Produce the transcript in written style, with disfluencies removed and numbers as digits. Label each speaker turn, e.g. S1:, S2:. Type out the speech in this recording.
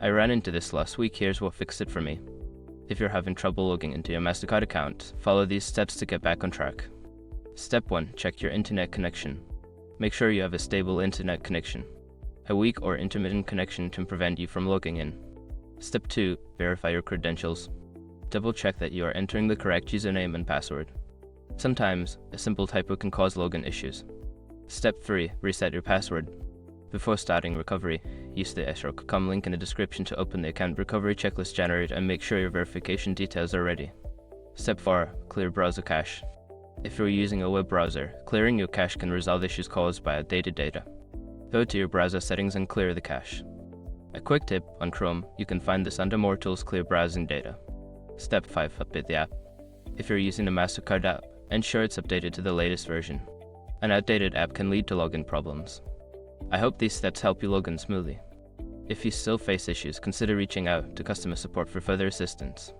S1: I ran into this last week. Here's what fixed it for me. If you're having trouble logging into your Mastercard account, follow these steps to get back on track. Step 1. Check your internet connection. Make sure you have a stable internet connection. A weak or intermittent connection can prevent you from logging in. Step 2. Verify your credentials. Double check that you are entering the correct username and password. Sometimes, a simple typo can cause login issues. Step 3. Reset your password. Before starting recovery, use the Mastercard link in the description to open the account recovery checklist generator and make sure your verification details are ready. Step 4. Clear browser cache. If you're using a web browser, clearing your cache can resolve issues caused by outdated data. Go to your browser settings and clear the cache. A quick tip: on Chrome, you can find this under More Tools, Clear Browsing Data. Step 5. Update the app. If you're using the Mastercard app, ensure it's updated to the latest version. An outdated app can lead to login problems. I hope these steps help you log in smoothly. If you still face issues, consider reaching out to customer support for further assistance.